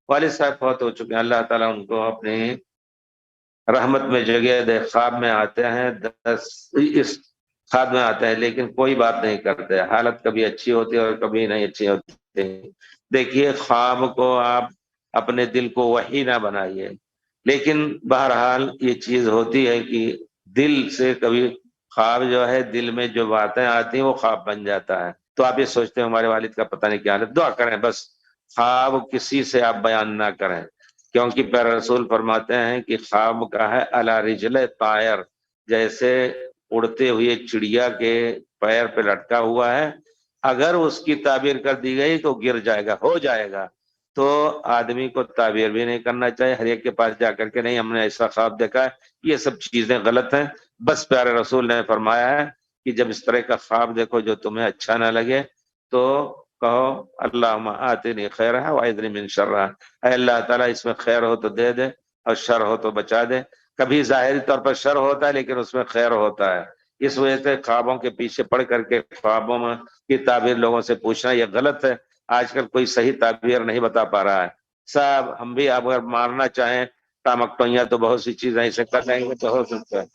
والد صاحب فوت ہو چکے ہیں، اللہ تعالیٰ ان کو اپنی رحمت میں جگہ دے۔ خواب میں آتے ہیں، اس خواب میں آتے ہیں لیکن کوئی بات نہیں کرتے، حالت کبھی اچھی ہوتی ہے اور کبھی نہیں اچھی ہوتی۔ دیکھیے خواب کو آپ اپنے دل کو وحی نہ بنائیے، لیکن بہرحال یہ چیز ہوتی ہے کہ دل سے کبھی خواب جو ہے، دل میں جو باتیں آتی ہیں وہ خواب بن جاتا ہے۔ تو آپ یہ سوچتے ہیں ہمارے والد کا پتہ نہیں کیا حالت، دعا کریں بس، خواب کسی سے آپ بیان نہ کریں، کیونکہ پیارے رسول فرماتے ہیں کہ خواب کا ہے علی رجل طائر، جیسے اڑتے ہوئے چڑیا کے پیر پہ لٹکا ہوا ہے، اگر اس کی تعبیر کر دی گئی تو گر جائے گا، ہو جائے گا۔ تو آدمی کو تعبیر بھی نہیں کرنا چاہیے ہر ایک کے پاس جا کر کے، نہیں ہم نے ایسا خواب دیکھا ہے، یہ سب چیزیں غلط ہیں۔ بس پیارے رسول نے فرمایا ہے کہ جب اس طرح کا خواب دیکھو جو تمہیں اچھا نہ لگے تو کہو اللہم آتنی خیرہا وعذنی من شرہا، اے اللہ تعالیٰ اس میں خیر ہو تو دے دے اور شر ہو تو بچا دے۔ کبھی ظاہری طور پر شر ہوتا ہے لیکن اس میں خیر ہوتا ہے، اس وجہ سے خوابوں کے پیچھے پڑ کر کے خوابوں میں کی تعبیر لوگوں سے پوچھنا یہ غلط ہے۔ آج کل کوئی صحیح تعبیر نہیں بتا پا رہا ہے صاحب، ہم بھی اگر مارنا چاہیں ٹامکٹوئیاں تو بہت سی چیزیں ایسے کر لیں گے تو ہو سکتا ہے۔